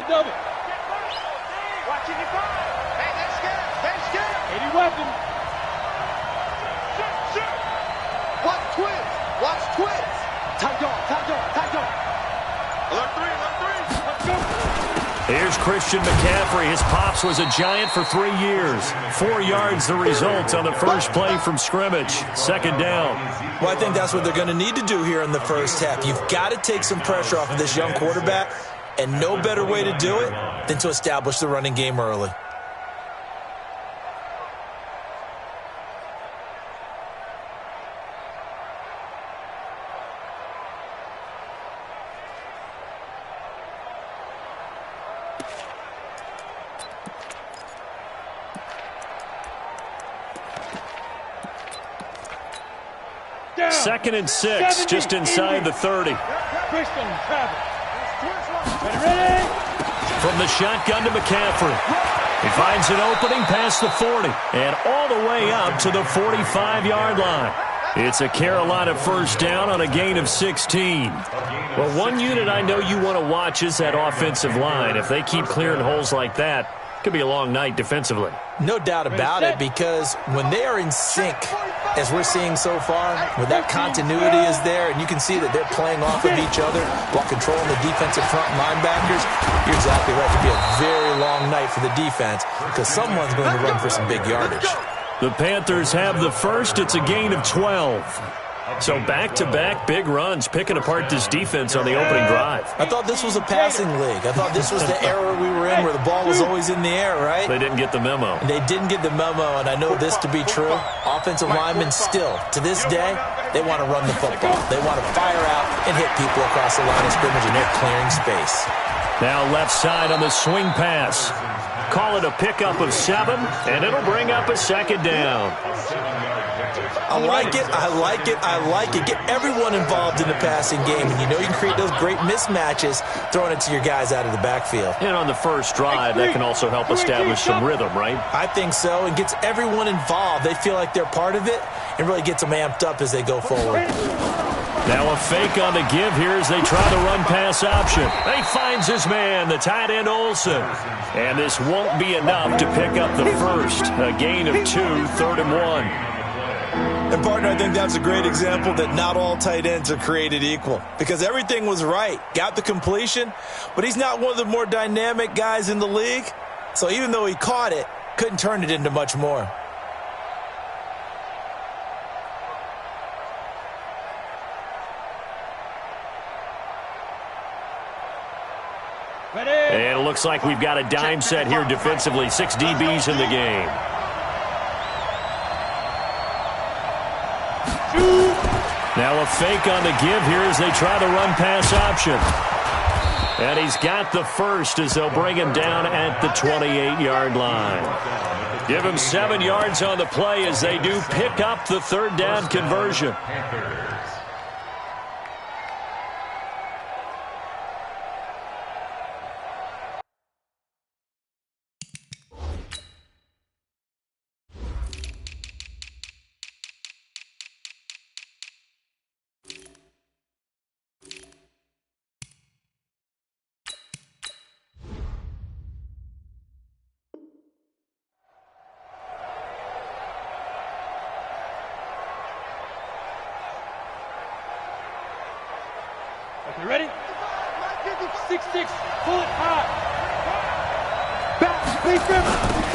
double. Watching your fire. Hey, that's good. That's good. Any weapon. Shoot. Watch twins. Watch twins. Tight dog. Alert three. Let's go. Here's Christian McCaffrey. His pops was a Giant for 3 years. 4 yards the result on the first play from scrimmage. Second down. Well, I think that's what they're going to need to do here in the first half. You've got to take some pressure off of this young quarterback, and no better way to do it than to establish the running game early. Second and 6, just inside the 30. Christian, travel. Ready? From the shotgun to McCaffrey. He finds an opening past the 40 and all the way up to the 45-yard line. It's a Carolina first down on a gain of 16. Well, one unit I know you want to watch is that offensive line. If they keep clearing holes like that, it could be a long night defensively. No doubt about it, because when they are in sync, as we're seeing so far, when that continuity is there, and you can see that they're playing off of each other while controlling the defensive front linebackers, you're exactly right. It could be a very long night for the defense because someone's going to run for some big yardage. The Panthers have the first. It's a gain of 12. So back-to-back big runs, picking apart this defense on the opening drive. I thought this was a passing league. I thought this was the era we were in where the ball was always in the air, right? They didn't get the memo. They didn't get the memo, and I know this to be true. Offensive linemen still, to this day, they want to run the football. They want to fire out and hit people across the line of scrimmage, and they're clearing space. Now left side on the swing pass. Call it a pickup of 7, and it'll bring up a second down. I like it. Get everyone involved in the passing game, and you know you can create those great mismatches throwing it to your guys out of the backfield. And on the first drive, that can also help establish some rhythm, right? I think so, and gets everyone involved. They feel like they're part of it, and really gets them amped up as they go forward. Now a fake on the give here as they try the run-pass option. He finds his man, the tight end Olsen. And this won't be enough to pick up the first. A gain of 2, 3rd and 1. And, partner, I think that's a great example that not all tight ends are created equal. Because everything was right. Got the completion, but he's not one of the more dynamic guys in the league. So even though he caught it, couldn't turn it into much more. And it looks like we've got a dime set here defensively. 6 DBs in the game. Now a fake on the give here as they try the run-pass option. And he's got the first as they'll bring him down at the 28-yard line. Give him 7 yards on the play as they do pick up the 3rd down conversion. You ready? 6-6, pull it high.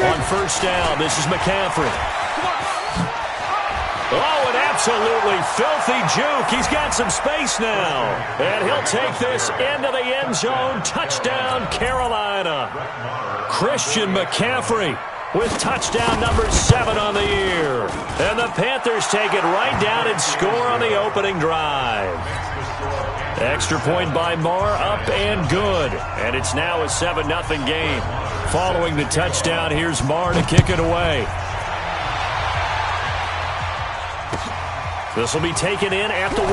On first down, this is McCaffrey. Oh, an absolutely filthy juke. He's got some space now. And he'll take this into the end zone. Touchdown, Carolina. Christian McCaffrey with touchdown number 7 on the year. And the Panthers take it right down and score on the opening drive. Extra point by Marr, up and good. And it's now a 7-0 game. Following the touchdown, here's Marr to kick it away. This will be taken in at the 1.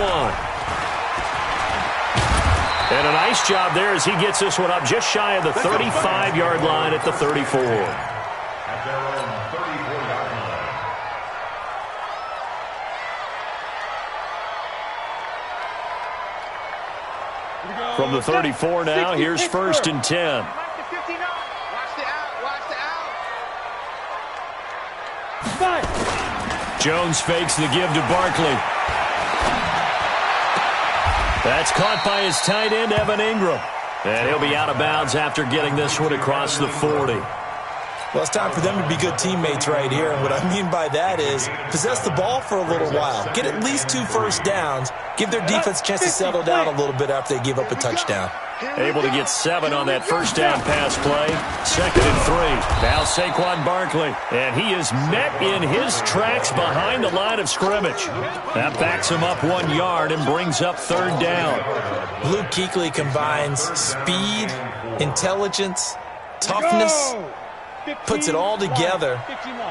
And a nice job there as he gets this one up just shy of the 35-yard line at the 34. From the 34 now, here's 1st and 10. Fire. Jones fakes the give to Barkley. That's caught by his tight end, Evan Ingram. And he'll be out of bounds after getting this one across the 40. Well, it's time for them to be good teammates right here. And what I mean by that is possess the ball for a little while. Get at least 2 first downs. Give their defense a chance to settle down a little bit after they give up a touchdown. Able to get 7 on that first down pass play. 2nd and 3. Now Saquon Barkley. And he is met in his tracks behind the line of scrimmage. That backs him up 1 yard and brings up 3rd down. Luke Kuechly combines speed, intelligence, toughness, puts it all together.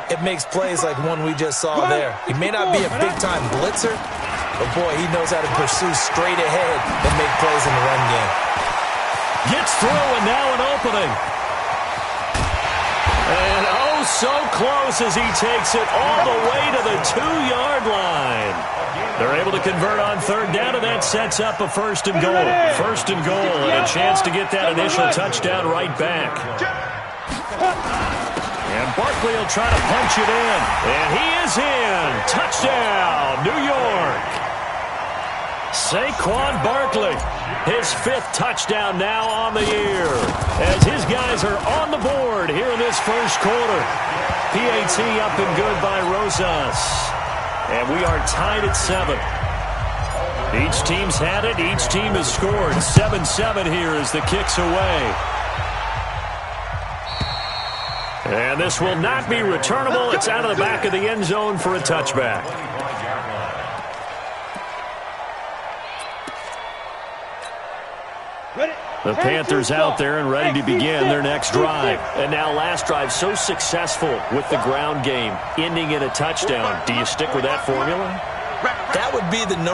It makes plays like one we just saw there. He may not be a big-time blitzer, but boy, he knows how to pursue straight ahead and make plays in the run game. Gets through, and now an opening. And oh, so close as he takes it all the way to the 2-yard line. They're able to convert on 3rd down, and that sets up a 1st and goal. 1st and goal, and a chance to get that initial touchdown right back. And Barkley will try to punch it in. And he is in. Touchdown, New York. Saquon Barkley, his 5th touchdown now on the year, as his guys are on the board here in this first quarter. PAT up and good by Rosas. And we are tied at 7. Each team's had it. Each team has scored. 7-7 here as the kick's away. And this will not be returnable. It's out of the back of the end zone for a touchback. The Panthers out there and ready to begin their next drive. And now last drive so successful with the ground game, ending in a touchdown. Do you stick with that formula? That would be the #1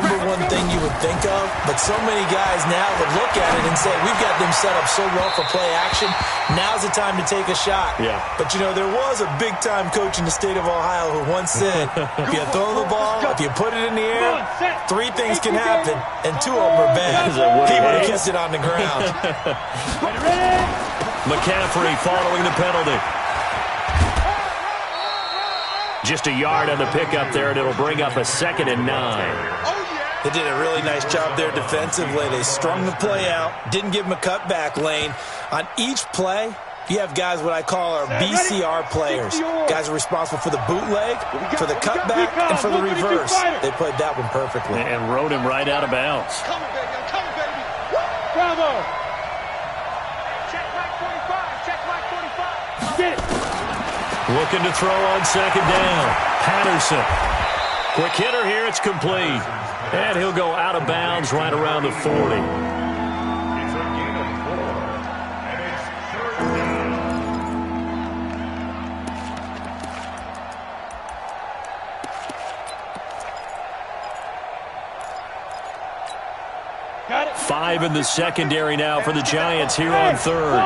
thing you would think of, but so many guys now would look at it and say, we've got them set up so well for play action, now's the time to take a shot. Yeah. But, you know, there was a big-time coach in the state of Ohio who once said, if you throw the ball, if you put it in the air, 3 things can happen, and 2 of them are bad. He would have kept it on the ground. McCaffrey following the penalty. Just a yard on the pickup there, and it'll bring up a 2nd and 9. They did a really nice job there defensively. They strung the play out, didn't give him a cutback lane. On each play, you have guys what I call our BCR players. Guys are responsible for the bootleg, for the cutback, and for the reverse. They played that one perfectly. And rode him right out of bounds. Bravo. Check mark 45. Check mark 45. Get it. Looking to throw on 2nd down. Patterson. Quick hitter here. It's complete. And he'll go out of bounds right around the 40. It's a gain of 4. And it's 3rd down. Got it. 5 in the secondary now for the Giants here on 3rd.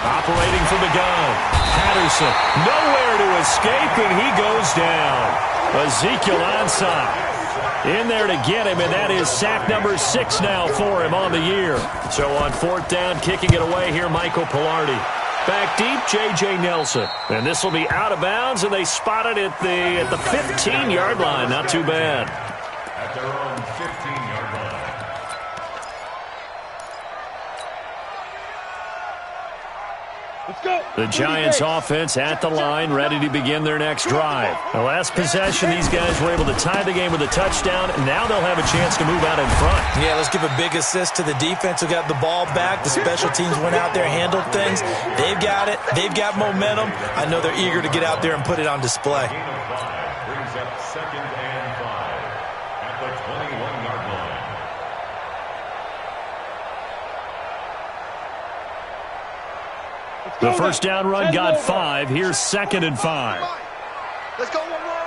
Operating from the gun. Patterson, nowhere to escape, and he goes down. Ezekiel Ansah in there to get him, and that is sack number 6 now for him on the year. So on 4th down, kicking it away here, Michael Pilardi. Back deep, J.J. Nelson. And this will be out of bounds, and they spot it at the 15-yard line. Not too bad. At their own 15-yard line. Let's go. The Giants offense at the line, ready to begin their next drive. The last possession, these guys were able to tie the game with a touchdown, and now they'll have a chance to move out in front. Yeah, let's give a big assist to the defense who got the ball back. The special teams went out there, handled things. They've got it. They've got momentum. I know they're eager to get out there and put it on display. Gain of 5 brings up 2nd and 5 at the 21-yard line. The first down run got 5. Here's 2nd and 5. Let's go one more.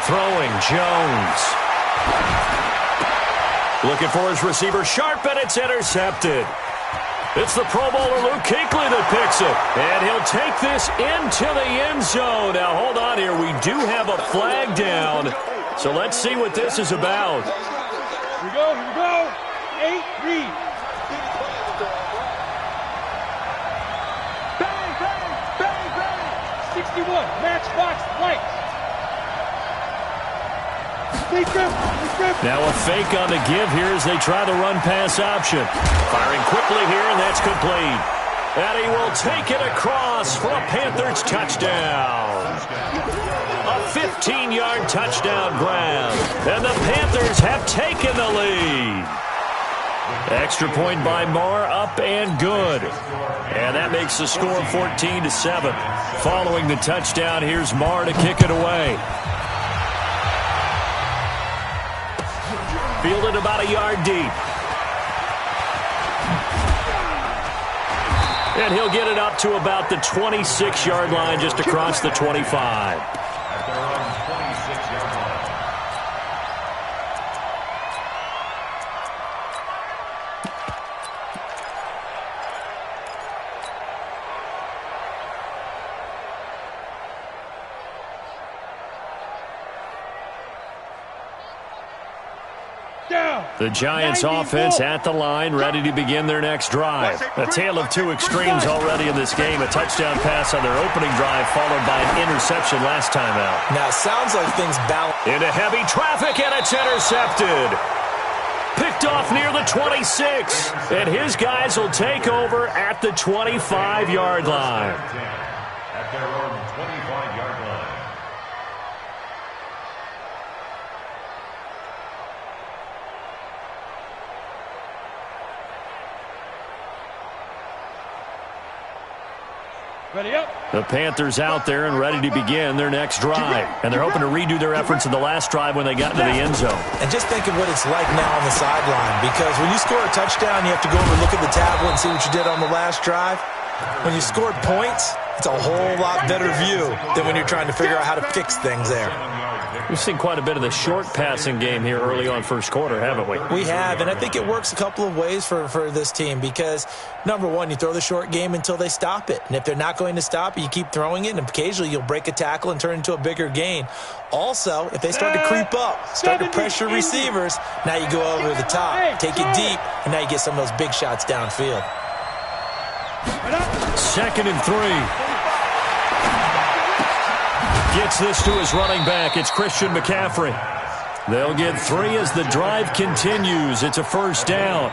Throwing, Jones. Looking for his receiver, Sharp, and it's intercepted. It's the Pro Bowler Luke Kuechly that picks it. And he'll take this into the end zone. Now, hold on here. We do have a flag down. So let's see what this is about. Here we go. 8, read. 61, Matchbox Lights. Now a fake on the give here as they try the run-pass option. Firing quickly here, and that's complete. And he will take it across for a Panthers touchdown. A 15-yard touchdown grab. And the Panthers have taken the lead. Extra point by Marr, up and good. And that makes the score 14-7. Following the touchdown, here's Marr to kick it away. Fielded about a yard deep. And he'll get it up to about the 26-yard line, just across the 25. At their own 26-yard line. The Giants offense at the line, ready to begin their next drive. A tale of two extremes already in this game. A touchdown pass on their opening drive, followed by an interception last time out. Now, it sounds like things balance. Into heavy traffic, and it's intercepted. Picked off near the 26. And his guys will take over at the 25-yard line. At their own 25-yard line. Ready up. The Panthers out there and ready to begin their next drive. And they're hoping to redo their efforts in the last drive when they got into the end zone. And just think of what it's like now on the sideline, because when you score a touchdown, you have to go over and look at the tablet and see what you did on the last drive. When you scored points, it's a whole lot better view than when you're trying to figure out how to fix things there. We've seen quite a bit of the short passing game here early on first quarter, haven't we? We have, and I think it works a couple of ways for this team because, number one, you throw the short game until they stop it. And if they're not going to stop it, you keep throwing it, and occasionally you'll break a tackle and turn it into a bigger gain. Also, if they start to creep up, start to pressure receivers, now you go over the top, take it deep, and now you get some of those big shots downfield. 2nd and 3. Gets this to his running back. It's Christian McCaffrey. They'll get 3 as the drive continues. It's a first down.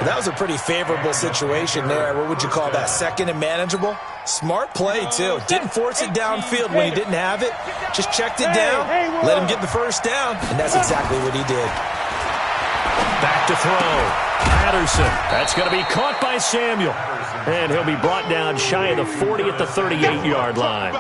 That was a pretty favorable situation there. What would you call that? 2nd and manageable? Smart play, too. Didn't force it downfield when he didn't have it. Just checked it down, let him get the first down, and that's exactly what he did. Back to throw. Patterson. That's going to be caught by Samuel. And he'll be brought down shy of the 40 at the 38-yard line.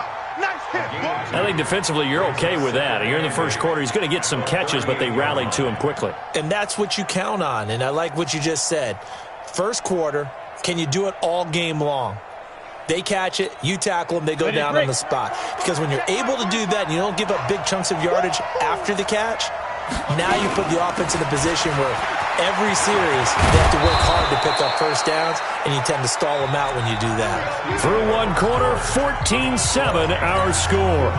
I think defensively you're okay with that. Here in the first quarter, he's going to get some catches, but they rallied to him quickly. And that's what you count on, and I like what you just said. First quarter, can you do it all game long? They catch it, you tackle them, they go down on the spot. Because when you're able to do that and you don't give up big chunks of yardage after the catch, now you put the offense in a position where every series they have to work hard to pick up first downs, and you tend to stall them out when you do that. Through one quarter, 14-7 our score.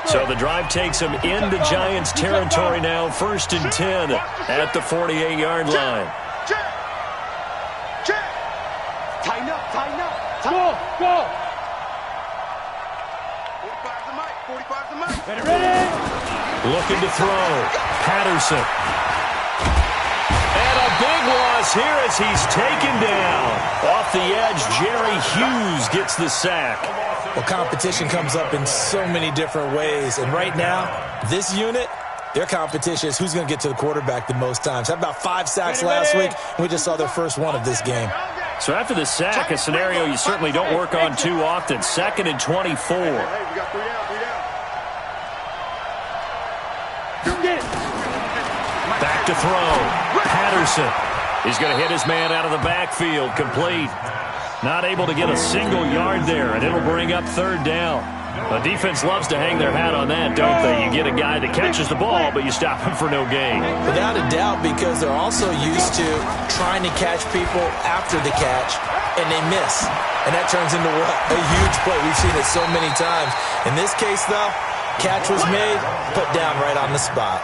So the drive takes them into Giants territory now, 1st and 10 at the 48-yard line. Tighten up, tighten up. Go. 45's the mic, 45's the mic. Ready. Looking to throw. Patterson. And a big loss here as he's taken down. Off the edge, Jerry Hughes gets the sack. Well, competition comes up in so many different ways. And right now, this unit, their competition is who's going to get to the quarterback the most times. Had about 5 sacks last week, and we just saw their first one of this game. So after the sack, a scenario you certainly don't work on too often. 2nd and 24. Hey, we got 3 down, 3 down. Back to throw. Patterson. He's going to hit his man out of the backfield. Complete. Not able to get a single yard there, and it'll bring up 3rd down. The defense loves to hang their hat on that, don't they? You get a guy that catches the ball, but you stop him for no gain. Without a doubt, because they're also used to trying to catch people after the catch, and they miss. And that turns into what? A huge play. We've seen it so many times. In this case, though, catch was made, put down right on the spot.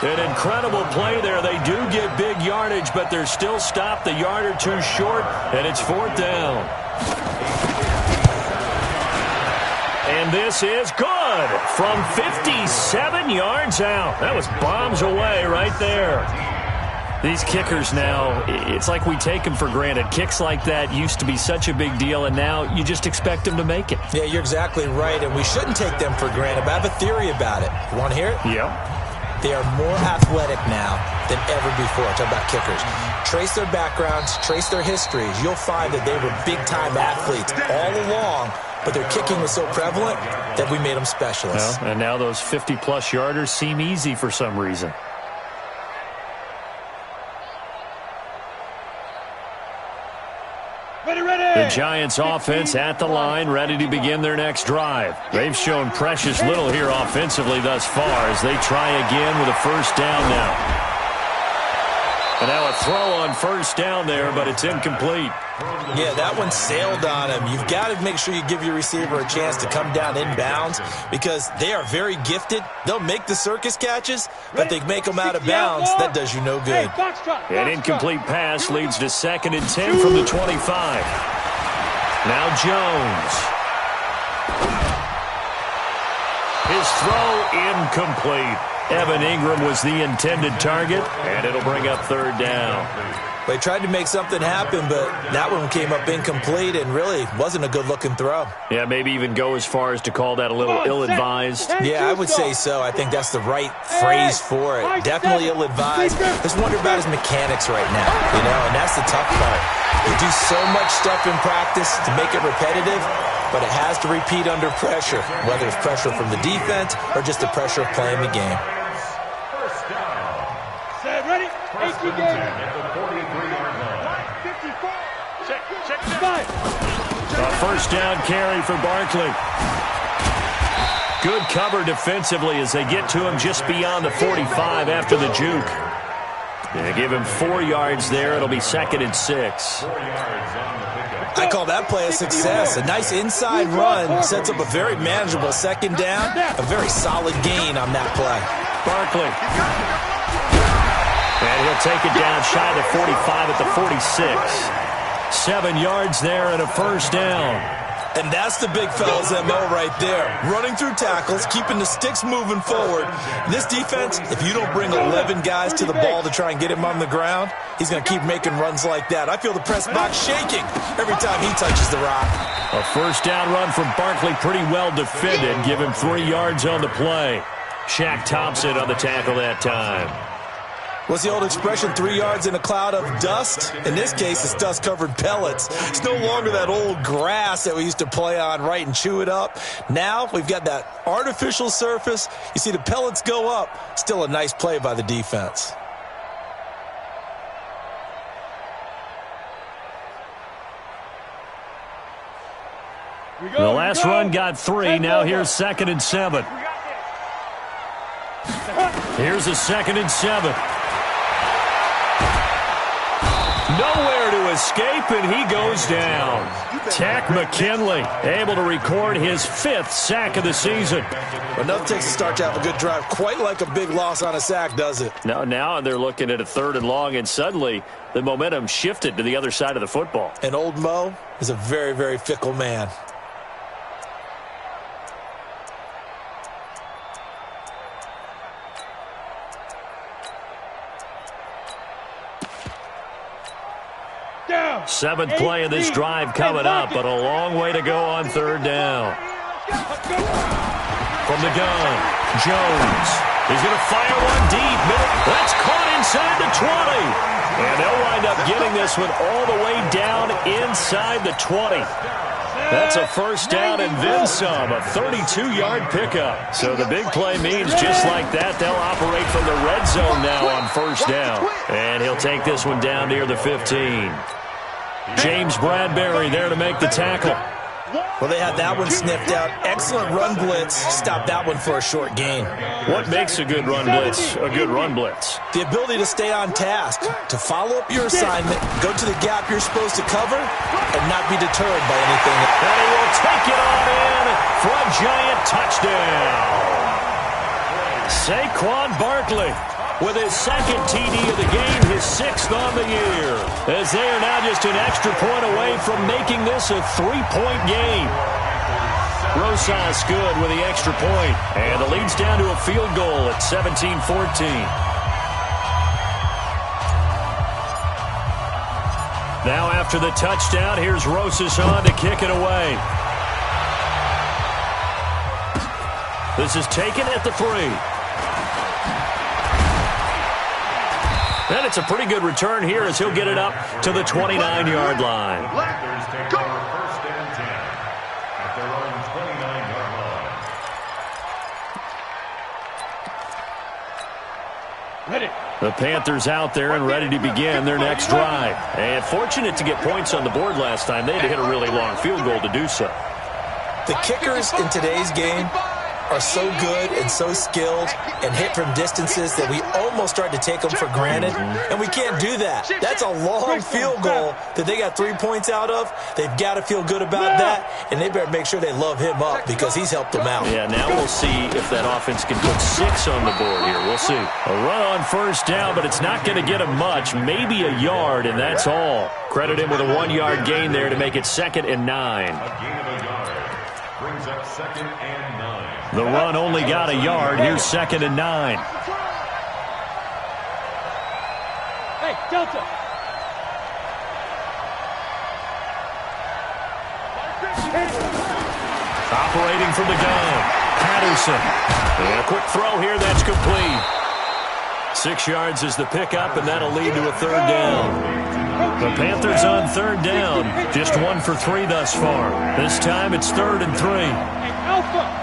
An incredible play there. They do get big yardage, but they're still stopped a yard or two short, and it's 4th down. And this is good from 57 yards out. That was bombs away right there. These kickers now, it's like we take them for granted. Kicks like that used to be such a big deal, and now you just expect them to make it. Yeah, you're exactly right, and we shouldn't take them for granted, but I have a theory about it. You want to hear it? Yeah. They are more athletic now than ever before. Talk about kickers. Trace their backgrounds, trace their histories. You'll find that they were big-time athletes all along, but their kicking was so prevalent that we made them specialists. Well, and now those 50-plus yarders seem easy for some reason. The Giants offense at the line, ready to begin their next drive. They've shown precious little here offensively thus far as they try again with a first down now. And now a throw on first down there, but it's incomplete. Yeah, that one sailed on him. You've got to make sure you give your receiver a chance to come down inbounds because they are very gifted. They'll make the circus catches, but they make them out of bounds. That does you no good. An incomplete pass leads to 2nd and 10 from the 25. Now Jones. His throw incomplete. Evan Ingram was the intended target, and it'll bring up 3rd down. They tried to make something happen, but that one came up incomplete and really wasn't a good-looking throw. Yeah, maybe even go as far as to call that a little ill-advised. Yeah, I would say so. I think that's the right phrase for it. Definitely ill-advised. Just wonder about his mechanics right now, and that's the tough part. You do so much stuff in practice to make it repetitive, but it has to repeat under pressure, whether it's pressure from the defense or just the pressure of playing the game. Ready? 18 games. A first down carry for Barkley. Good cover defensively as they get to him just beyond the 45 after the juke. They give him 4 yards there. It'll be 2nd and 6. I call that play a success. A nice inside run sets up a very manageable 2nd down. A very solid gain on that play. Barkley. And he'll take it down shy of the 45 at the 46. 7 yards there and a first down. And that's the big fella's MO right there. Running through tackles, keeping the sticks moving forward. This defense, if you don't bring 11 guys to the ball to try and get him on the ground, he's going to keep making runs like that. I feel the press box shaking every time he touches the rock. A first down run from Barkley, pretty well defended. Give him 3 yards on the play. Shaq Thompson on the tackle that time. What's the old expression, 3 yards in a cloud of dust? In this case, it's dust-covered pellets. It's no longer that old grass that we used to play on, right, and chew it up. Now we've got that artificial surface. You see the pellets go up. Still a nice play by the defense. The last run got 3. Now here's 2nd and 7. Here's a 2nd and 7. Nowhere to escape, and he goes down. Tack McKinley able to record his 5th sack of the season. But nothing takes a start to have a good drive. Quite like a big loss on a sack, does it? Now they're looking at a 3rd and long, and suddenly the momentum shifted to the other side of the football. And old Mo is a very, very fickle man. Seventh play of this drive coming up, but a long way to go on 3rd down. From the gun, Jones. He's going to fire one deep. That's caught inside the 20. And they'll wind up getting this one all the way down inside the 20. That's a first down and then some, a 32-yard pickup. So the big play means just like that, they'll operate from the red zone now on first down. And he'll take this one down near the 15. James Bradbury there to make the tackle. Well, they had that one sniffed out. Excellent run blitz. Stopped that one for a short gain. What makes a good run blitz a good run blitz? The ability to stay on task, to follow up your assignment, go to the gap you're supposed to cover, and not be deterred by anything. And he will take it on in for a giant touchdown. Saquon Barkley. with his second TD of the game, his 6th on the year. As they are now just an extra point away from making this a 3-point game. Rosas good with the extra point, and the lead's down to a field goal at 17-14. Now after the touchdown, here's Rosas on to kick it away. This is taken at the 3. And it's a pretty good return here as he'll get it up to the 29-yard line. Panthers take over 1st and 10 at their own 29-yard line. Ready. The Panthers out there and ready to begin their next drive. And fortunate to get points on the board last time. They had to hit a really long field goal to do so. The kickers in today's game are so good and so skilled and hit from distances that we almost start to take them for granted, and we can't do that. That's a long field goal that they got 3 points out of. They've got to feel good about that, and they better make sure they love him up because he's helped them out. Yeah, now we'll see if that offense can put 6 on the board here. We'll see. A run on 1st down, but it's not going to get him much, maybe a yard, and that's all. Credit him with a 1-yard gain there to make it 2nd and 9. A gain of a yard brings up 2nd and 9. The run only got a yard. Here's 2nd and 9. Hey, Delta. Operating from the gun, Patterson. And a quick throw here, that's complete. 6 yards is the pickup, and that'll lead to a 3rd down. The Panthers on 3rd down, just 1 for 3 thus far. This time it's 3rd and 3. Alpha.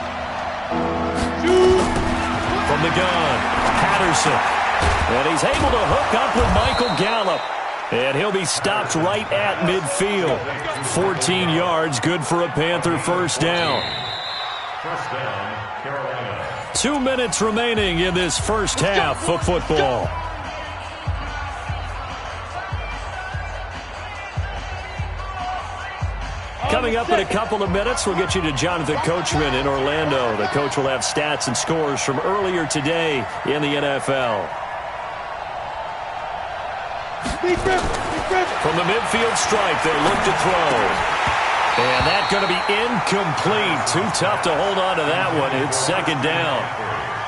From the gun, Patterson. And he's able to hook up with Michael Gallup. And he'll be stopped right at midfield. 14 yards, good for a Panther 1st down. 1st down, Carolina. 2 minutes remaining in this first half of football. Coming up in a couple of minutes, we'll get you to Jonathan Coachman in Orlando. The coach will have stats and scores from earlier today in the NFL. From the midfield stripe, they look to throw. And that's going to be incomplete. Too tough to hold on to that one. It's 2nd down.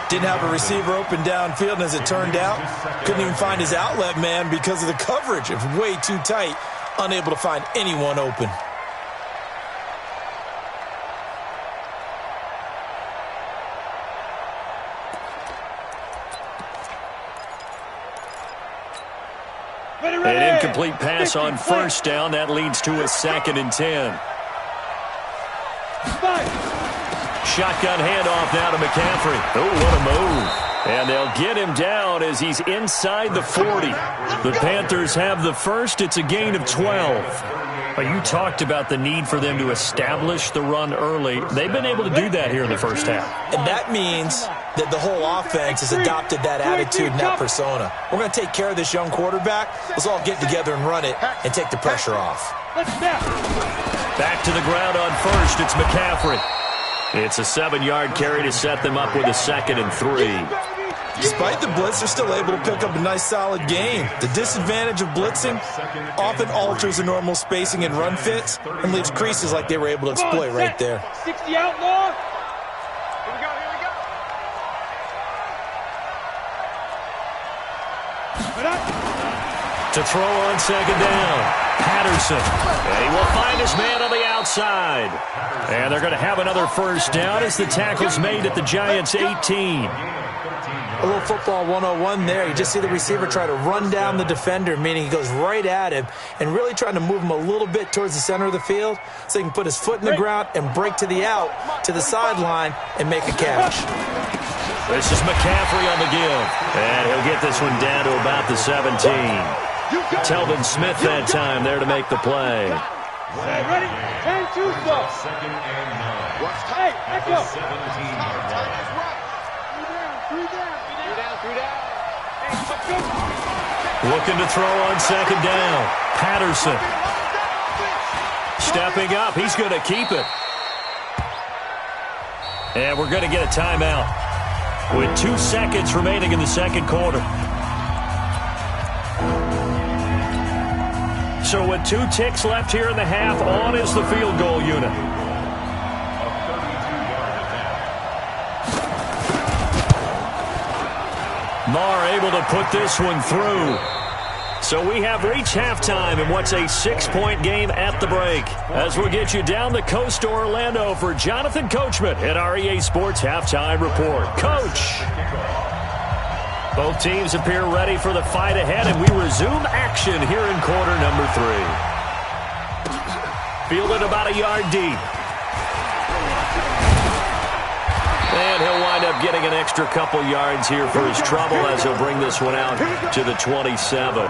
Didn't have a receiver open downfield, and as it turned out, couldn't even find his outlet man because of the coverage. It was way too tight, unable to find anyone open. An incomplete pass on 1st down. That leads to a 2nd and 10. Shotgun handoff now to McCaffrey. Oh, what a move. And they'll get him down as he's inside the 40. The Panthers have the first. It's a gain of 12. You talked about the need for them to establish the run early. They've been able to do that here in the first half. And that means that the whole offense has adopted that attitude and that persona. We're going to take care of this young quarterback. Let's all get together and run it and take the pressure off. Back to the ground on 1st. It's McCaffrey. It's a 7-yard carry to set them up with a 2nd and 3. Despite the blitz, they're still able to pick up a nice, solid gain. The disadvantage of blitzing often alters the normal spacing and run fits and leaves creases like they were able to exploit right there. 60 outlaw. Here we go, To throw on 2nd down, Patterson. And he will find his man on the outside. And they're going to have another 1st down as the tackle's made at the Giants' 18. A little football 101 there. You just see the receiver try to run down the defender, meaning he goes right at him and really trying to move him a little bit towards the center of the field so he can put his foot in the ground and break to the out, to the sideline, and make a catch. This is McCaffrey on the give. And he'll get this one down to about the 17. Telvin Smith that time there to make the play. Ready? 10-2 slow. 2nd and 9. Hey, let's go. 17-yard line. Looking to throw on 2nd down. Patterson. Stepping up. He's going to keep it. And we're going to get a timeout. with 2 seconds remaining in the second quarter. So with 2 ticks left here in the half, on is the field goal unit. Marr able to put this one through. So we have reached halftime in what's a 6-point game at the break. As we'll get you down the coast to Orlando for Jonathan Coachman at our EA Sports Halftime Report. Coach! Both teams appear ready for the fight ahead, and we resume action here in quarter number 3. Fielded about a yard deep. And he'll wind up getting an extra couple yards here for his trouble as he'll bring this one out to the 27.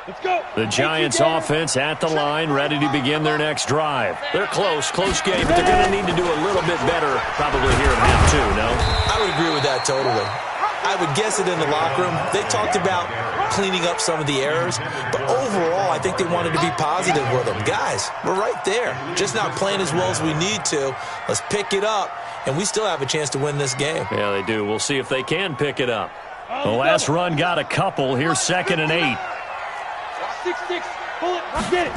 Let's go. The Giants offense at the line, ready to begin their next drive. They're close game, but they're going to need to do a little bit better probably here in half 2, no? I would agree with that totally. I would guess it in the locker room. They talked about cleaning up some of the errors, but overall, I think they wanted to be positive with them. Guys, we're right there. Just not playing as well as we need to. Let's pick it up, and we still have a chance to win this game. Yeah, they do. We'll see if they can pick it up. The last run got a couple. Here's 2nd and 8. 6-6, bullet, get it.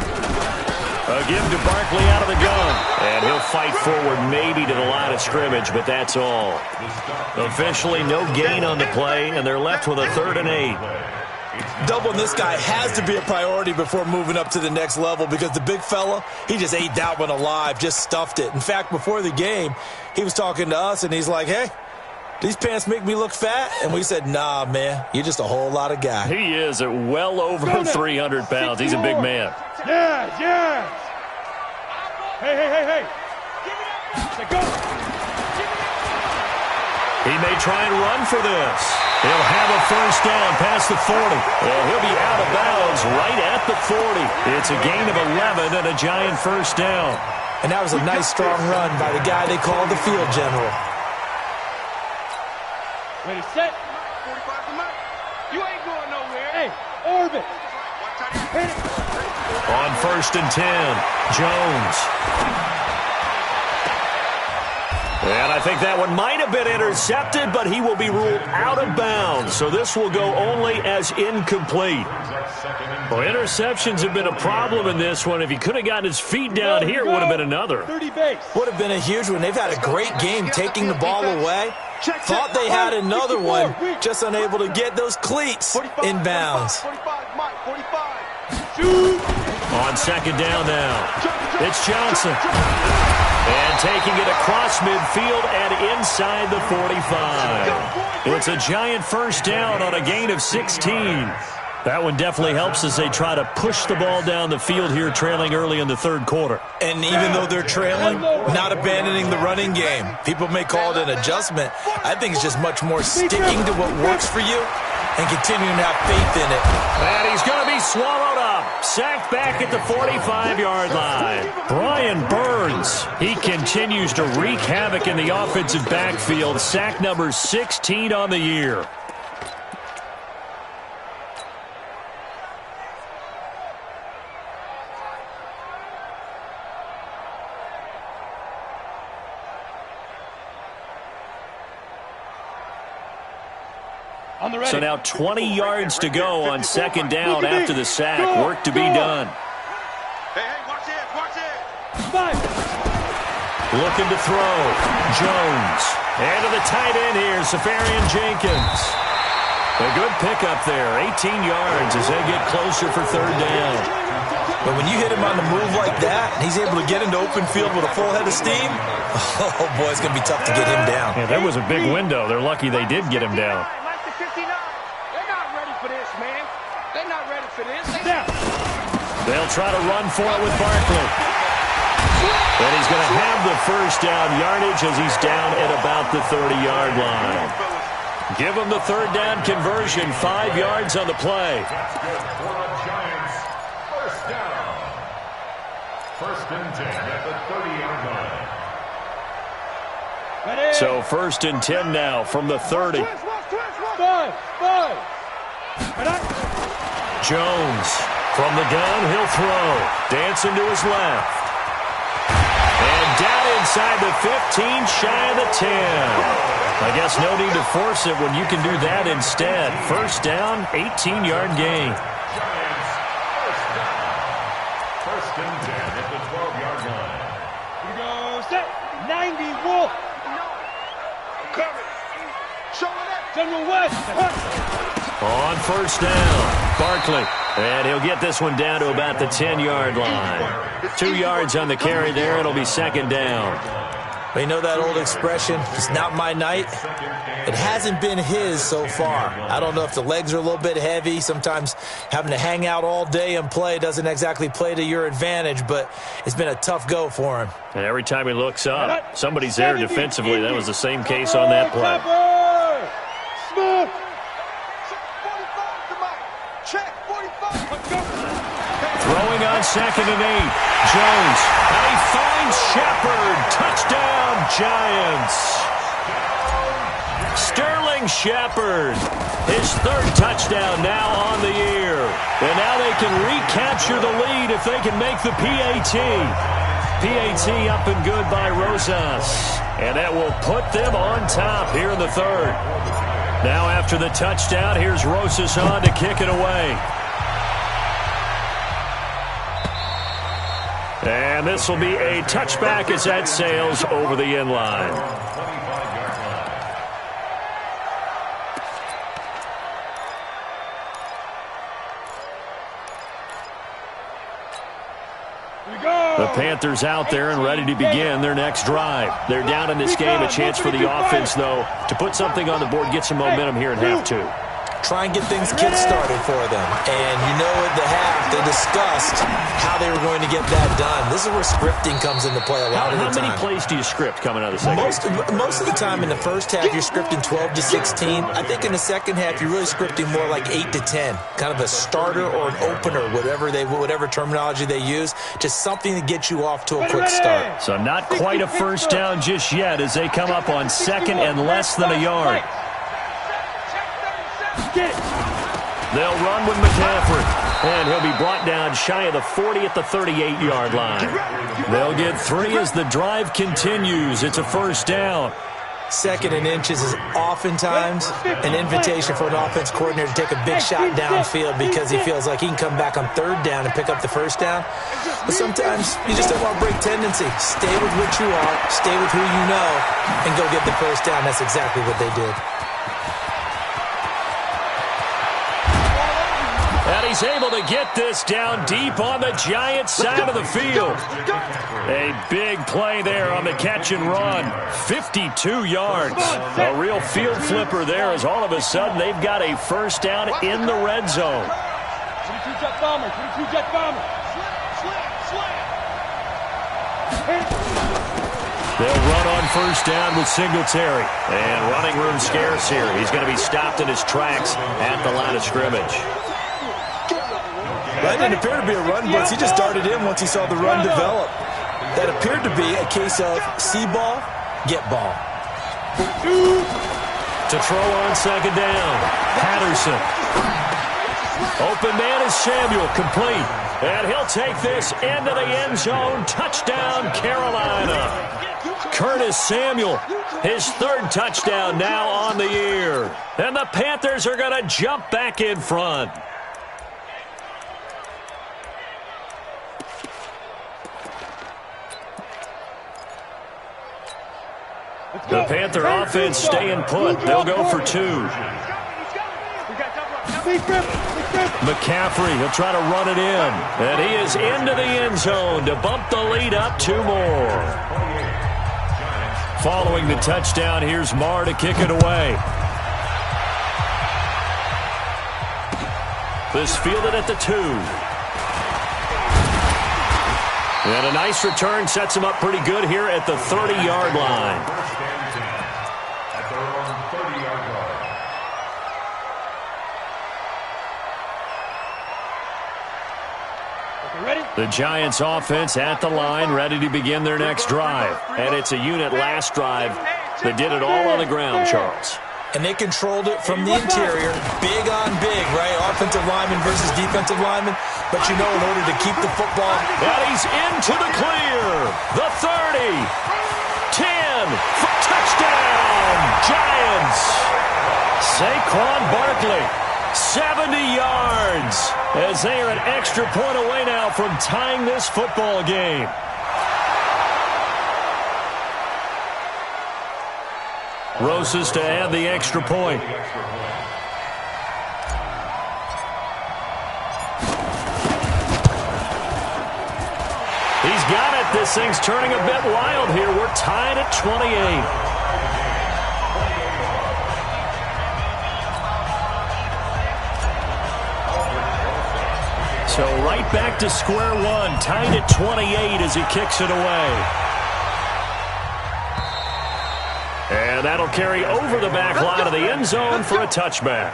A give to Barkley out of the gun. And he'll fight forward maybe to the line of scrimmage, but that's all. Officially no gain on the play, and they're left with a 3rd and 8. Doubling this guy has to be a priority before moving up to the next level because the big fella, he just ate that one alive, just stuffed it. In fact, before the game, he was talking to us, and he's like, hey, these pants make me look fat? And we said, nah, man, you're just a whole lot of guy. He is at well over 300 pounds. He's a big man. Yes. Hey. Let's go. He may try and run for this. He'll have a first down past the 40. Well, he'll be out of bounds right at the 40. It's a gain of 11 and a Giant first down. And that was a nice, strong run by the guy they called the field general. Ready, set. 45 to Mike. You ain't going nowhere. Hey, orbit. Hit it. On 1st and 10, Jones. And I think that one might have been intercepted, but he will be ruled out of bounds. So this will go only as incomplete. Well, interceptions have been a problem in this one. If he could have gotten his feet down here, it would have been another. 30 base. Would have been a huge one. They've had a great game taking the ball away. Thought they had another one, just unable to get those cleats in bounds. 45, Mike, 45. On 2nd down now, it's Johnson. And taking it across midfield and inside the 45. It's a Giant first down on a gain of 16. That one definitely helps as they try to push the ball down the field here, trailing early in the 3rd quarter. And even though they're trailing, not abandoning the running game. People may call it an adjustment. I think it's just much more sticking to what works for you and continuing to have faith in it. And he's going to be swallowed up. Sacked back at the 45-yard line. Brian Burns, he continues to wreak havoc in the offensive backfield. Sack number 16 on the year. So now 20 yards to go on 2nd down after the sack. Work to be done. Hey, watch it. Looking to throw. Jones. And to the tight end here, Safarian Jenkins. A good pickup there. 18 yards as they get closer for 3rd down. But when you hit him on the move like that, and he's able to get into open field with a full head of steam, oh, boy, it's going to be tough to get him down. Yeah, there was a big window. They're lucky they did get him down. They'll try to run for it with Barkley. And he's going to have the first down yardage as he's down at about the 30-yard line. Give him the 3rd down conversion, 5 yards on the play. Giants, first down. 1st and 10 at the 30-yard line. So 1st and 10 now from the 30. Jones from the gun, he'll throw. Dancing to his left. And down inside the 15, shy of the 10. I guess no need to force it when you can do that instead. 1st down, 18-yard gain. First and 10 at the 12-yard line. Here we go, set, 90, Wolf. Cover. General West. On 1st down, Barkley. And he'll get this one down to about the 10-yard line. 2 yards on the carry there. It'll be 2nd down. You know that old expression, it's not my night? It hasn't been his so far. I don't know if the legs are a little bit heavy. Sometimes having to hang out all day and play doesn't exactly play to your advantage, but it's been a tough go for him. And every time he looks up, somebody's there defensively. That was the same case on that play. Smith. Check, 45. Throwing on 2nd and 8. Jones. And he finds Shepard. Touchdown, Giants. Sterling Shepard. His 3rd touchdown now on the year. And now they can recapture the lead if they can make the PAT. PAT up and good by Rosas. And that will put them on top here in the 3rd. Now after the touchdown, here's Rosas on to kick it away. And this will be a touchback as that sails over the end line. The Panthers out there and ready to begin their next drive. They're down in this game. A chance for the offense, though, to put something on the board, get some momentum here in half 2. Try and get things kick-started for them. And you know at the half, they discussed how they were going to get that done. This is where scripting comes into play a lot of the time. How many plays do you script coming out of the second half? Most of the time in the first half, you're scripting 12 to 16. I think in the second half, you're really scripting more like 8 to 10. Kind of a starter or an opener, whatever terminology they use. Just something to get you off to a quick start. So not quite a 1st down just yet as they come up on 2nd and less than a yard. They'll run with McCaffrey, and he'll be brought down shy of the 40 at the 38-yard line. They'll get 3 as the drive continues. It's a 1st down. 2nd and inches is oftentimes an invitation for an offense coordinator to take a big shot downfield because he feels like he can come back on 3rd down and pick up the 1st down. But sometimes you just don't want to break tendency. Stay with what you are, stay with who you know, and go get the 1st down. That's exactly what they did. And he's able to get this down deep on the Giants side of the field. A big play there on the catch and run. 52 yards. A real field flipper there as all of a sudden they've got a 1st down in the red zone. 22 jet bomber, 22 jet bomber. They'll run on 1st down with Singletary. And running room scarce here. He's going to be stopped in his tracks at the line of scrimmage. That didn't appear to be a run blitz. He just darted in once he saw the run develop. That appeared to be a case of see ball, get ball. To throw on 2nd down, Patterson. Open man is Samuel, complete. And he'll take this into the end zone. Touchdown, Carolina. Curtis Samuel, his 3rd touchdown now on the year. And the Panthers are going to jump back in front. The Panther offense staying put. They'll go for 2. McCaffrey, he'll try to run it in. And he is into the end zone to bump the lead up 2 more. Following the touchdown, here's Marr to kick it away. This fielded at the 2. And a nice return sets him up pretty good here at the 30-yard line. The Giants offense at the line, ready to begin their next drive. And it's a unit last drive that did it all on the ground, Charles. And they controlled it from the interior, big on big, right? Offensive lineman versus defensive lineman. But you know, in order to keep the football. And he's into the clear. The 30. 10. For touchdown. Giants. Saquon Barkley. 70 yards. As they are an extra point away now from tying this football game. Rosas to add the extra point. He's got it. This thing's turning a bit wild here. We're tied at 28. So right back to square one. Tied at 28 as he kicks it away. And that'll carry over the back line of the end zone for a touchback.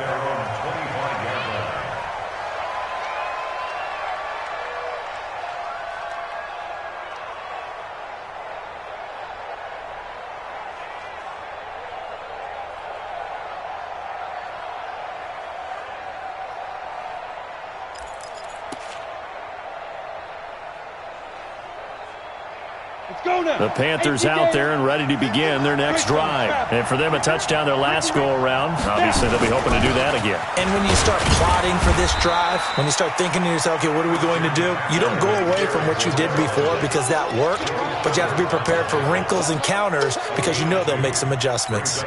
The Panthers out there and ready to begin their next drive. And for them, a touchdown their last go-around. Obviously, they'll be hoping to do that again. And when you start plotting for this drive, when you start thinking to yourself, okay, what are we going to do? You don't go away from what you did before because that worked, but you have to be prepared for wrinkles and counters because you know they'll make some adjustments.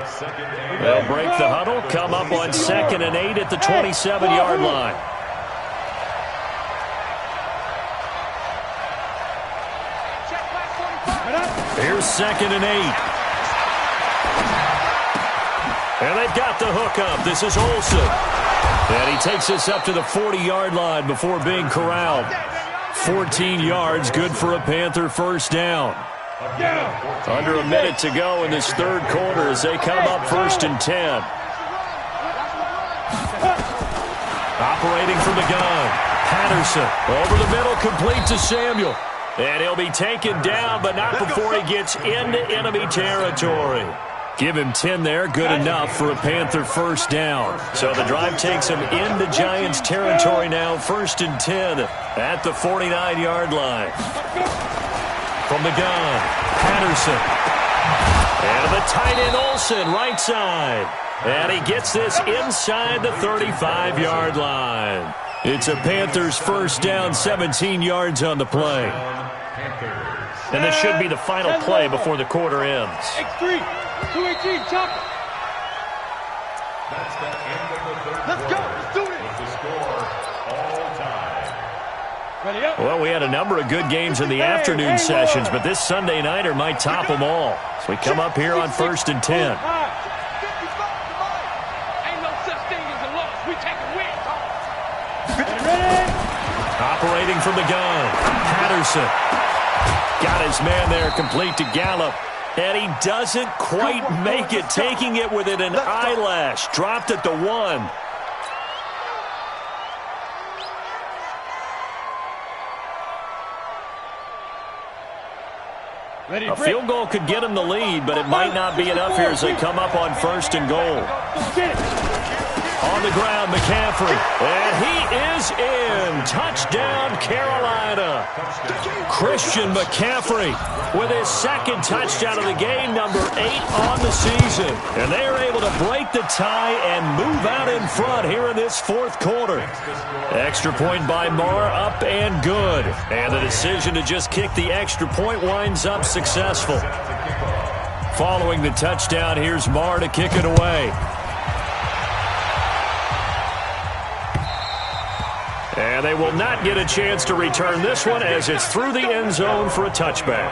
They'll break the huddle, come up on 2nd and 8 at the 27-yard line. Here's 2nd and 8. And they've got the hook up. This is Olsen. And he takes this up to the 40-yard line before being corralled. 14 yards, good for a Panther first down. Under a minute to go in this third quarter as they come up 1st and 10. Operating from the gun. Patterson over the middle, complete to Samuel. And he'll be taken down, but not before he gets into enemy territory. Give him 10 there, good enough for a Panther first down. So the drive takes him into Giants territory now, 1st and 10 at the 49-yard line. From the gun, Patterson. And the tight end Olsen, right side. And he gets this inside the 35-yard line. It's a Panthers first down, 17 yards on the play. And this should be the final play before the quarter ends. X3, 218, chop. That's the end of the third Let's go, quarter. let's do it. With the score, all time. Ready up. Well, we had a number of good games in the afternoon sessions, but this Sunday nighter might top them all. So we come up here on 1st and 10. Ain't no such thing as a loss. We take a win. Ready? Operating from the gun, Patterson. Got his man there, complete to Gallup. And he doesn't quite make it, taking it within an eyelash. Dropped at the 1. A field goal could get him the lead, but it might not be enough here as they come up on 1st and goal. On the ground, McCaffrey. And he is in. Touchdown, Carolina. Christian McCaffrey with his 2nd touchdown of the game, number 8 on the season. And they are able to break the tie and move out in front here in this 4th quarter. Extra point by Marr, up and good. And the decision to just kick the extra point winds up successful. Following the touchdown, here's Marr to kick it away. And they will not get a chance to return this one as it's through the end zone for a touchback.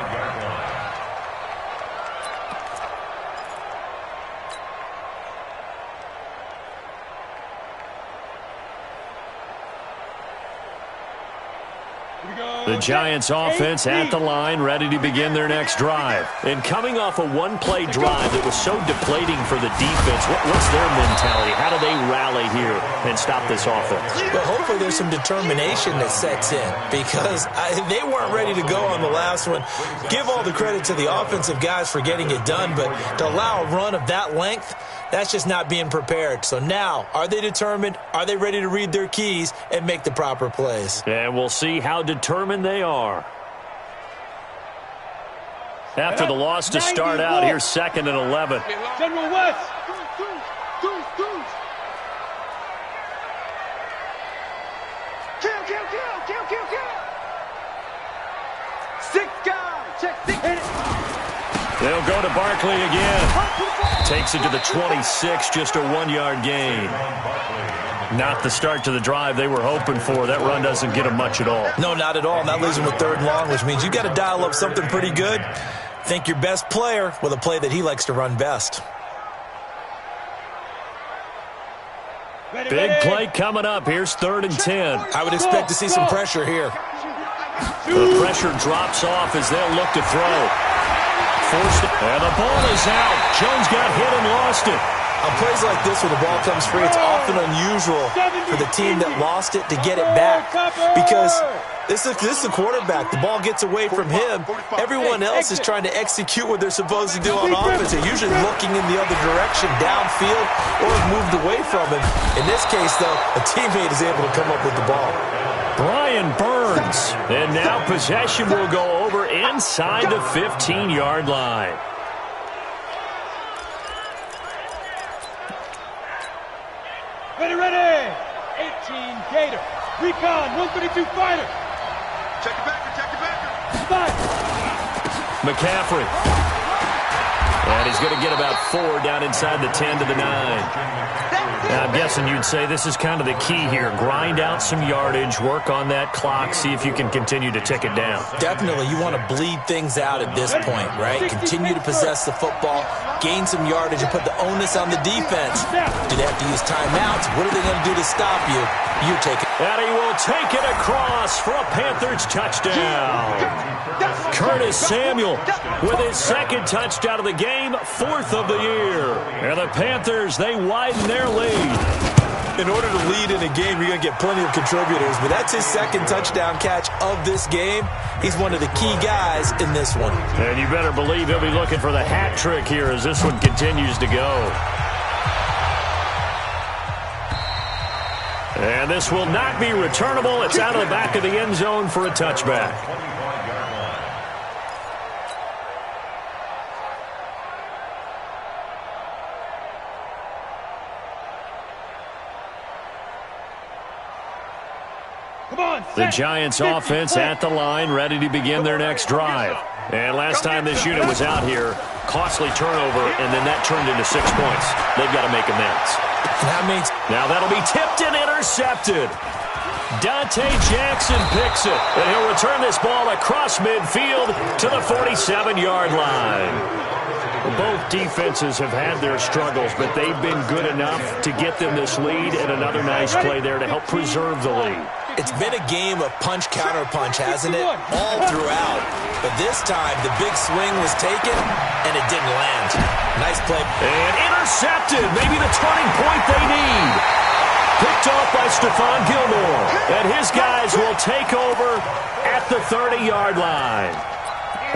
Here we go. The Giants offense at the line, ready to begin their next drive. And coming off a one-play drive that was so deflating for the defense, what's their mentality? How do they rally here and stop this offense? Well, hopefully there's some determination that sets in because they weren't ready to go on the last one. Give all the credit to the offensive guys for getting it done, but to allow a run of that length, that's just not being prepared. So now, are they determined? Are they ready to read their keys and make the proper plays? And we'll see how determined they are. After the loss to start out, here's 2nd and 11. General West. Kill. 6 guys. Check 6. Hit it. They'll go to Barkley again. Takes it to the 26, just a 1-yard gain. Not the start to the drive they were hoping for. That run doesn't get them much at all. No, not at all. That leaves them with 3rd and long, which means you got to dial up something pretty good. Think your best player with a play that he likes to run best. Big play coming up. Here's 3rd and 10. I would expect to see some pressure here. The pressure drops off as they'll look to throw. Forced it, and the ball is out. Jones got hit and lost it. On plays like this where the ball comes free, it's often unusual for the team that lost it to get it back because this is the quarterback. The ball gets away from him. Everyone else is trying to execute what they're supposed to do on offense. They're usually looking in the other direction, downfield, or moved away from him. In this case, though, a teammate is able to come up with the ball. Brian Burns. And now possession will go over inside the 15-yard line. Ready. 18 Gator. Recon, 132 fighter. Check your backer. Fight. McCaffrey. And he's going to get about 4 down inside the 10 to the 9. Now, I'm guessing you'd say this is kind of the key here. Grind out some yardage, work on that clock, see if you can continue to tick it down. Definitely, you want to bleed things out at this point, right? Continue to possess the football, gain some yardage, and put the onus on the defense. Do they have to use timeouts? What are they going to do to stop you? You take it. And he will take it across for a Panthers touchdown. Curtis Samuel with his 2nd touchdown of the game, 4th of the year. And the Panthers, they widen their lead. In order to lead in a game, you're going to get plenty of contributors, but that's his 2nd touchdown catch of this game. He's one of the key guys in this one. And you better believe he'll be looking for the hat trick here as this one continues to go. And this will not be returnable. It's out of the back of the end zone for a touchback. The Giants offense at the line, ready to begin their next drive. And last time this unit was out here, costly turnover, and then that turned into 6 points. They've got to make amends. Now that'll be tipped and intercepted. Dante Jackson picks it, and he'll return this ball across midfield to the 47-yard line. Both defenses have had their struggles, but they've been good enough to get them this lead, and another nice play there to help preserve the lead. It's been a game of punch-counter-punch, hasn't it? All throughout. But this time, the big swing was taken, and it didn't land. Nice play. And intercepted. Maybe the turning point they need. Picked off by Stephon Gilmore. And his guys will take over at the 30-yard line.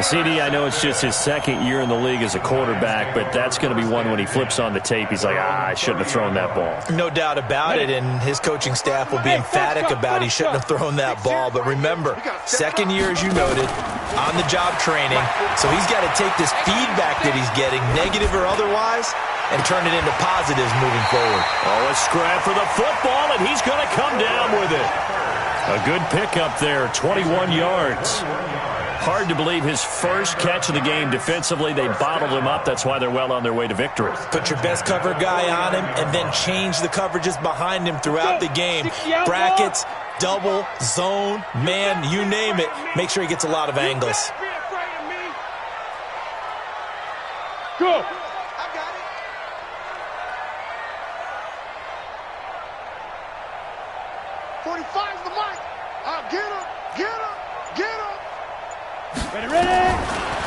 CD, I know it's just his 2nd year in the league as a quarterback, but that's going to be one when he flips on the tape, he's like, I shouldn't have thrown that ball. No doubt about it, and his coaching staff will be emphatic about he shouldn't have thrown that ball. But remember, 2nd year, as you noted, on-the-job training, so he's got to take this feedback that he's getting, negative or otherwise, and turn it into positives moving forward. Oh, a scrap for the football, and he's going to come down with it. A good pickup there, 21 yards. Hard to believe his first catch of the game defensively. They bottled him up. That's why they're well on their way to victory. Put your best cover guy on him and then change the coverages behind him throughout the game. Brackets, double, zone, man, you name it. Make sure he gets a lot of angles. Go. I got it. 45's the mark. Get him.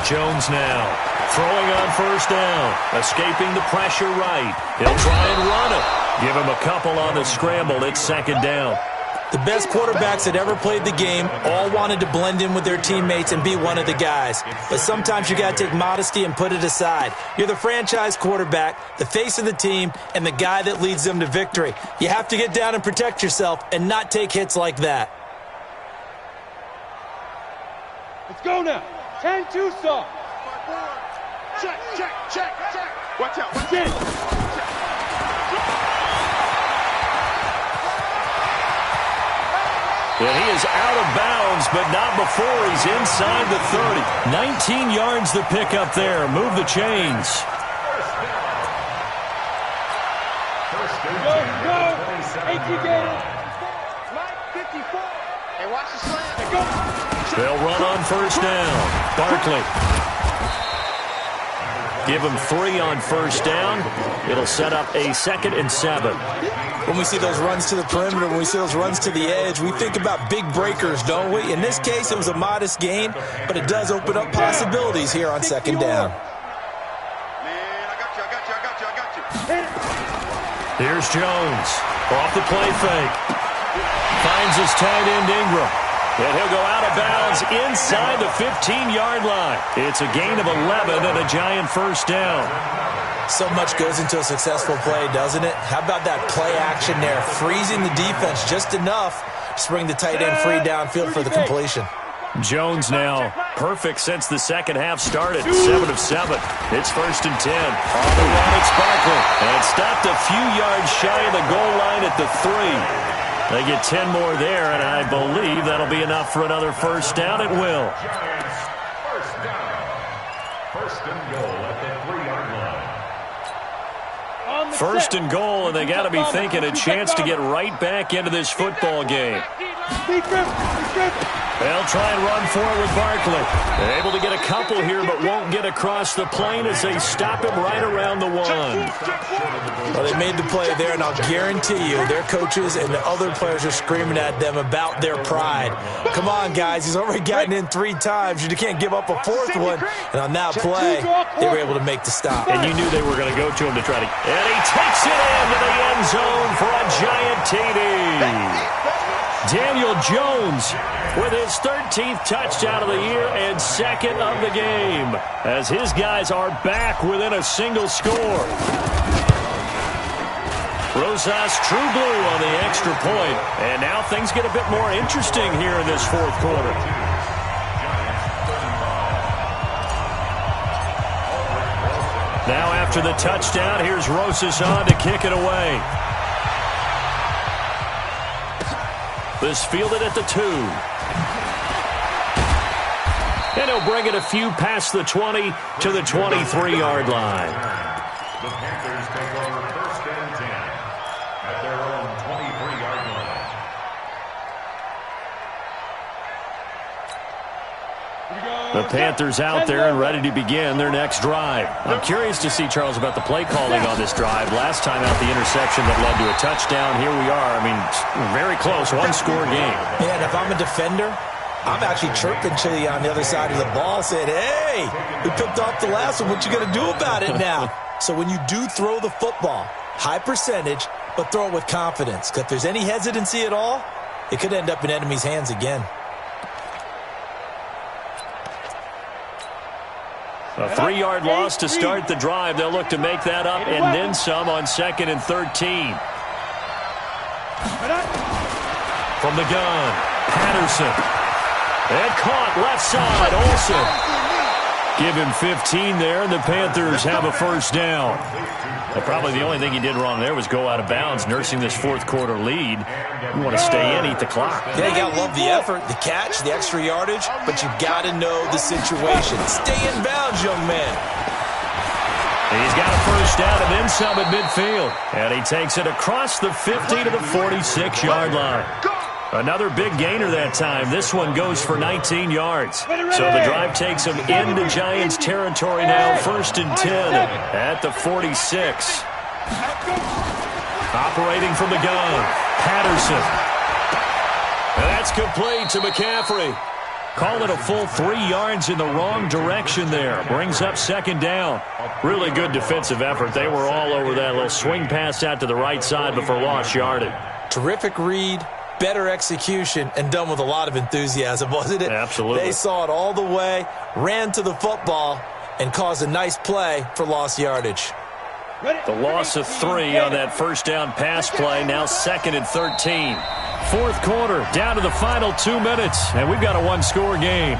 Jones now throwing on first down, escaping the pressure right. He'll try and run it. Give him a couple on the scramble. It's second down. The best quarterbacks that ever played the game all wanted to blend in with their teammates and be one of the guys. But sometimes you got to take modesty and put it aside. You're the franchise quarterback, the face of the team, and the guy that leads them to victory. You have to get down and protect yourself and not take hits like that. Let's go now. 10-2 stop. Check, check, check, check. Watch out, watch Get out. it. And he is out of bounds, but not before he's inside the 30. 19 yards the pick up there. Move the chains. Go, go. 18 gator. Mike, 54. Hey, watch the slant. Hey, go. They'll run on first down. Barkley. Give him 3 on first down. It'll set up a 2nd and 7. When we see those runs to the perimeter, when we see those runs to the edge, we think about big breakers, don't we? In this case, it was a modest gain, but it does open up possibilities here on second down. Man, I got you. Here's Jones. Off the play fake. Finds his tight end Ingram. And he'll go out of bounds inside the 15-yard line. It's a gain of 11 and a giant first down. So much goes into a successful play, doesn't it? How about that play action there? Freezing the defense just enough to bring the tight end free downfield for the completion. Jones now perfect since the second half started. 7 of 7. It's 1st and 10. On the run, it's Barkley. And stopped a few yards shy of the goal line at the 3. They get 10 more there, and I believe that'll be enough for another first down. It will. First down. First and goal at the 3-yard line. First and goal, and they got to be thinking a chance to get right back into this football game. They'll try and run for it with Barkley. They're able to get a couple here, but won't get across the plane as they stop him right around the 1. Well, they made the play there, and I'll guarantee you their coaches and the other players are screaming at them about their pride. Come on, guys. He's already gotten in 3 times. You can't give up a 4th one. And on that play, they were able to make the stop. And you knew they were going to go to him to try to... And he takes it into the end zone for a giant TD. Daniel Jones with his 13th touchdown of the year and 2nd of the game as his guys are back within a single score. Rosas true blue on the extra point, and now things get a bit more interesting here in this 4th quarter. Now after the touchdown, here's Rosas on to kick it away. This fielded at the 2. And he'll bring it a few past the 20 to the 23-yard line. The Panthers take over 1st and 10 at their own 23-yard line. The Panthers out there and ready to begin their next drive. I'm curious to see, Charles, about the play calling on this drive. Last time out, the interception that led to a touchdown. Here we are. I mean, very close, 1-score game. Yeah, and if I'm a defender, I'm actually chirping to you on the other side of the ball saying, hey, we picked off the last one. What you going to do about it now? So when you do throw the football, high percentage, but throw it with confidence. Because if there's any hesitancy at all, it could end up in enemy's hands again. A 3-yard loss to start the drive. They'll look to make that up and then some on 2nd and 13. From the gun, Patterson. And caught left side, Olsen. Give him 15 there, and the Panthers have a first down. Well, probably the only thing he did wrong there was go out of bounds, nursing this 4th quarter lead. You want to stay in, eat the clock. Yeah, you got to love the effort, the catch, the extra yardage, but you got to know the situation. Stay in bounds, young man. He's got a first down and then some at midfield. And he takes it across the 50 to the 46-yard line. Another big gainer that time. This one goes for 19 yards. So the drive takes him into Giants territory now. 1st and 10 at the 46. Operating from the gun, Patterson. And that's complete to McCaffrey. Call it a full 3 yards in the wrong direction there. Brings up second down. Really good defensive effort. They were all over that little swing pass out to the right side before lost yardage. Terrific read, better execution, and done with a lot of enthusiasm, wasn't it? Absolutely. They saw it all the way, ran to the football, and caused a nice play for lost yardage. The loss of 3 on that first down pass play. Now 2nd and 13. Fourth quarter, down to the final 2 minutes, and we've got a one-score game.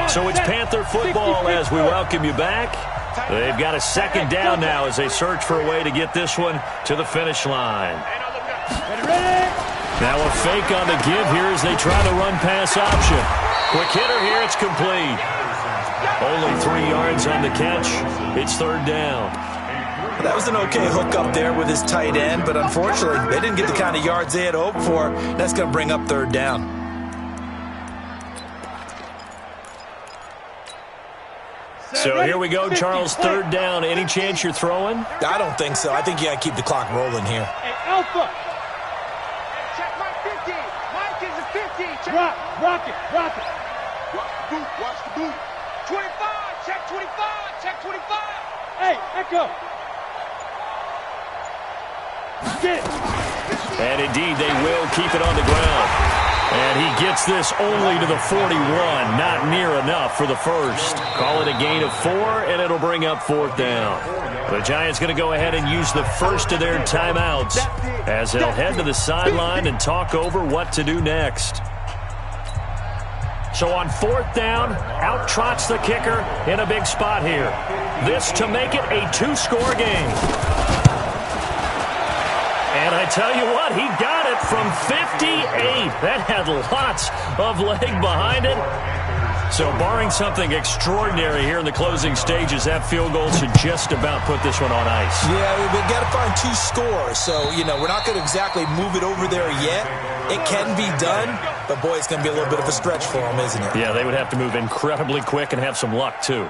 So it's Panther football as we welcome you back. They've got a second down now as they search for a way to get this one to the finish line. Now a fake on the give here as they try the run-pass option. Quick hitter here, it's complete. Only 3 yards on the catch. It's third down. That was an okay hook up there with his tight end, but unfortunately, they didn't get the kind of yards they had hoped for. That's going to bring up third down. So here we go, Charles, third down. Any chance you're throwing? I don't think so. I think you got to keep the clock rolling here. Hey, Alpha. Check Mike 50. Mike is a 50. Check. Rock it. Watch the boot. Watch the boot. 25. Check 25. Check 25. Hey, Echo. Get it. And indeed, they will keep it on the ground. And he gets this only to the 41. Not near enough for the first. Call it a gain of 4, and it'll bring up fourth down. The Giants going to go ahead and use the first of their timeouts as they'll head to the sideline and talk over what to do next. So on fourth down, out trots the kicker in a big spot here. This to make it a 2-score game. And I tell you what, he got it from 58. That had lots of leg behind it. So barring something extraordinary here in the closing stages, that field goal should just about put this one on ice. Yeah, we've got to find 2 scores. So, we're not going to exactly move it over there yet. It can be done, but boy, it's going to be a little bit of a stretch for them, isn't it? Yeah, they would have to move incredibly quick and have some luck, too.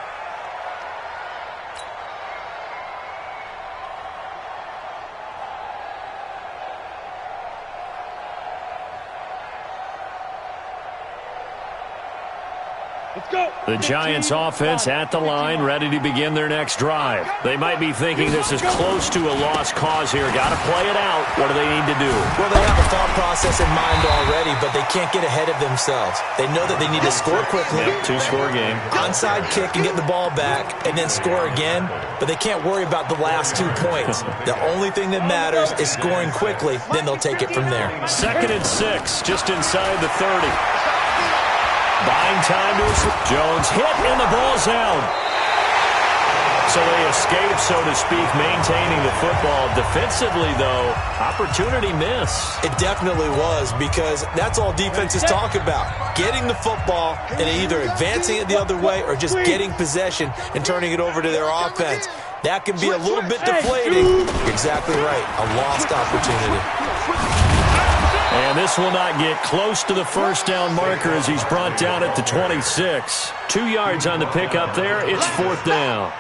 The Giants offense at the line, ready to begin their next drive. They might be thinking this is close to a lost cause here. Got to play it out. What do they need to do? Well, they have a thought process in mind already, but they can't get ahead of themselves. They know that they need to score quickly. Yep, 2-score game. Onside kick and get the ball back and then score again, but they can't worry about the last 2 points. The only thing that matters is scoring quickly, then they'll take it from there. 2nd and 6, just inside the 30. Buying time to Jones hit and the ball's out. So they escape, so to speak, maintaining the football. Defensively, though, opportunity miss. It definitely was, because that's all defenses talk about. Getting the football and either advancing it the other way or just getting possession and turning it over to their offense. That can be a little bit deflating. You're exactly right. A lost opportunity. And this will not get close to the first down marker as he's brought down at the 26. 2 yards on the pickup there. It's fourth down.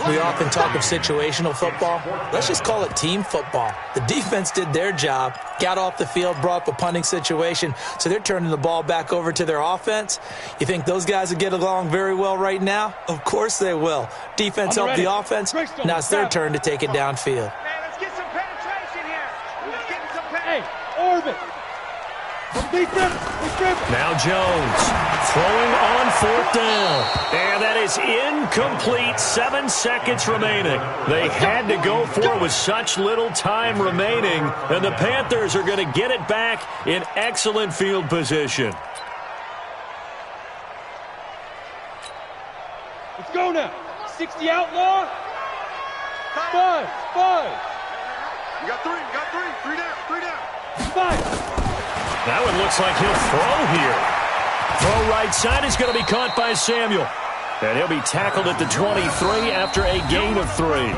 We often talk of situational football. Let's just call it team football. The defense did their job, got off the field, brought up a punting situation, so they're turning the ball back over to their offense. You think those guys will get along very well right now? Of course they will. Defense helped the offense. Now it's their turn to take it downfield. Hey, let's get some penetration here. Let's get some penetration. Hey, Orbit. Now Jones throwing on fourth down. And that is incomplete. 7 seconds remaining. They had to go for it with such little time remaining. And the Panthers are going to get it back in excellent field position. Let's go now. 60 outlaw. 5. You got 3. 3 down. 5. That one looks like he'll throw here. Throw right side is going to be caught by Samuel. And he'll be tackled at the 23 after a gain of 3.